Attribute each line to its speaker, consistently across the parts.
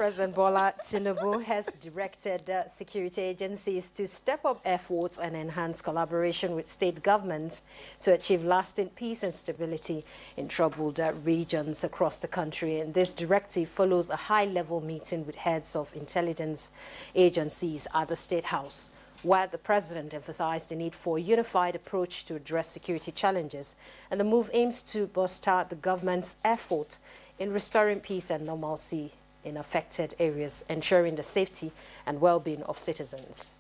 Speaker 1: President Bola Tinubu has directed security agencies to step up efforts and enhance collaboration with state governments to achieve lasting peace and stability in troubled regions across the country. And this directive follows a high-level meeting with heads of intelligence agencies at the State House, where the president emphasized the need for a unified approach to address security challenges. And the move aims to bolster the government's effort in restoring peace and normalcy in affected areas, ensuring the safety and well-being of citizens.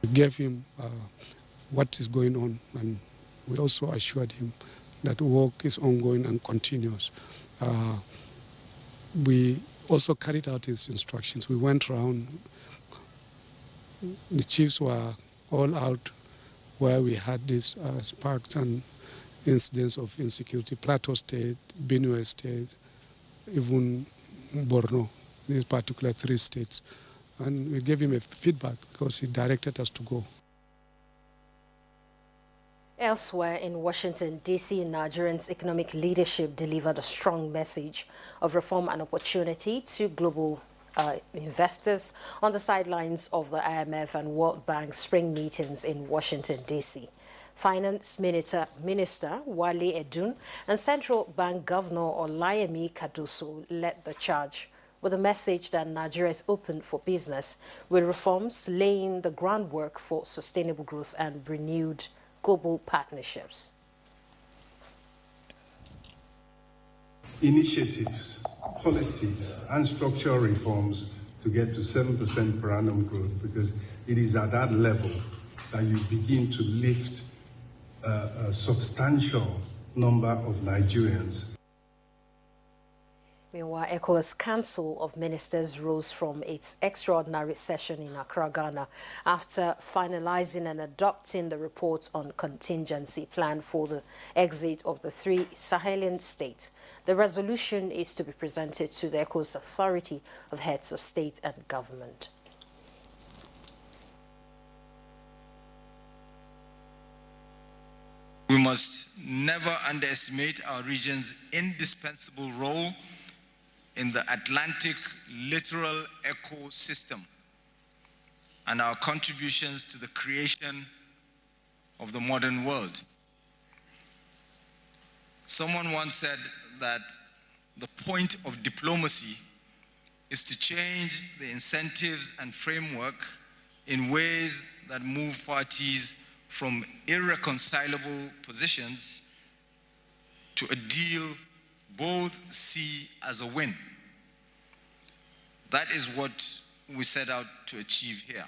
Speaker 2: We gave him what is going on, and we also assured him that work is ongoing and continuous. We also carried out his instructions. We went around, the chiefs were all out where we had these sparks and incidents of insecurity: Plateau State, Benue State, even Borno, these particular 3 states. And we gave him a feedback because he directed us to go.
Speaker 1: Elsewhere in Washington, D.C., Nigerians' economic leadership delivered a strong message of reform and opportunity to global investors on the sidelines of the IMF and World Bank spring meetings in Washington, D.C. Finance Minister Wale Edun and Central Bank Governor Olayemi Kadoso led the charge with a message that Nigeria is open for business, with reforms laying the groundwork for sustainable growth and renewed global partnerships.
Speaker 3: Initiatives, policies, and structural reforms to get to 7% per annum growth, because it is at that level that you begin to lift a substantial number of Nigerians.
Speaker 1: Meanwhile, ECOWAS Council of Ministers rose from its extraordinary session in Accra, Ghana, after finalizing and adopting the report on contingency plan for the exit of the 3 Sahelian states. The resolution is to be presented to the ECOWAS Authority of Heads of State and Government.
Speaker 4: We must never underestimate our region's indispensable role in the Atlantic littoral ecosystem and our contributions to the creation of the modern world. Someone once said that the point of diplomacy is to change the incentives and framework in ways that move parties from irreconcilable positions to a deal both see as a win. That is what we set out to achieve here.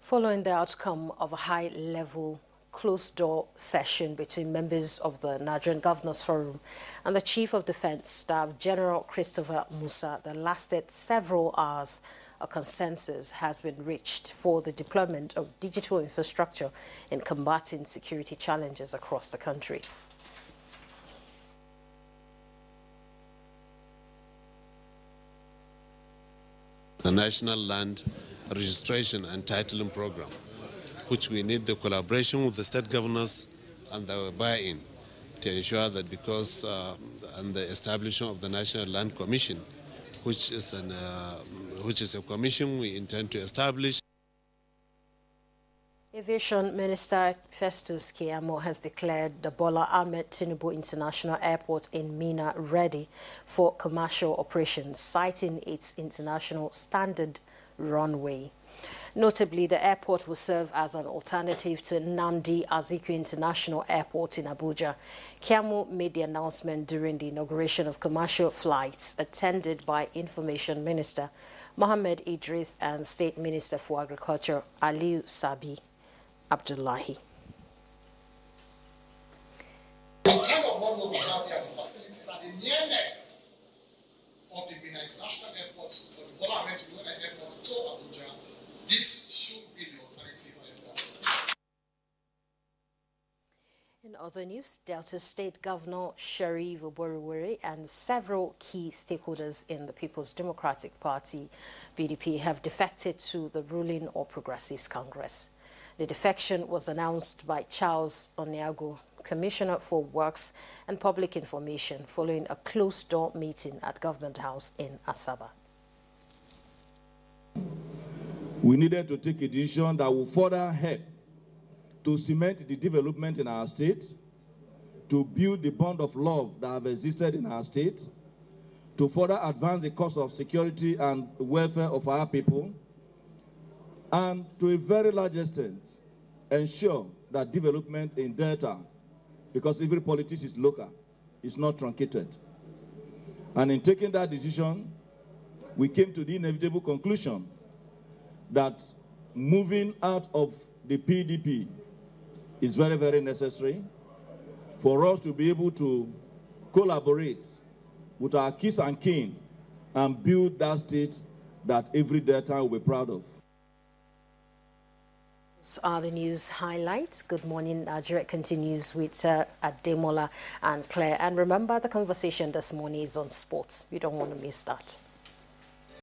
Speaker 1: Following the outcome of a high-level closed-door session between members of the Nigerian Governors Forum and the Chief of Defense Staff, General Christopher Musa, that lasted several hours, a consensus has been reached for the deployment of digital infrastructure in combating security challenges across the country.
Speaker 5: The National Land Registration and Titling Program, which we need the collaboration with the state governors and the buy-in to ensure that, because and the establishment of the National Land Commission, which is a commission we intend to establish.
Speaker 1: Aviation Minister Festus Keyamo has declared the Bola Ahmed Tinubu International Airport in Minna ready for commercial operations, citing its international standard runway. Notably, the airport will serve as an alternative to Nnamdi Azikiwe International Airport in Abuja. Keyamo made the announcement during the inauguration of commercial flights, attended by Information Minister Mohammed Idris and State Minister for Agriculture Aliyu Sabi Abdullahi.
Speaker 6: The kind of runway we have here, the facilities and the nearness of the Minna International Airport or the Bola Ahmed Tinubu Airport to Abuja, this should be the alternative airport.
Speaker 1: In other news, Delta State Governor Sharif Oborowere and several key stakeholders in the People's Democratic Party, PDP, have defected to the ruling All Progressives Congress. The defection was announced by Charles Oniago, Commissioner for Works and Public Information, following a closed-door meeting at Government House in Asaba.
Speaker 7: We needed to take a decision that will further help to cement the development in our state, to build the bond of love that have existed in our state, to further advance the cause of security and welfare of our people, and to a very large extent, ensure that development in Delta, because every politics is local, is not truncated. And in taking that decision, we came to the inevitable conclusion that moving out of the PDP is very, very necessary for us to be able to collaborate with our kith and kin and build that state that every Delta will be proud of.
Speaker 1: Those are the news highlights. Good morning, Nigeria continues with Ademola and Claire. And remember, the conversation this morning is on sports. You don't want to miss that.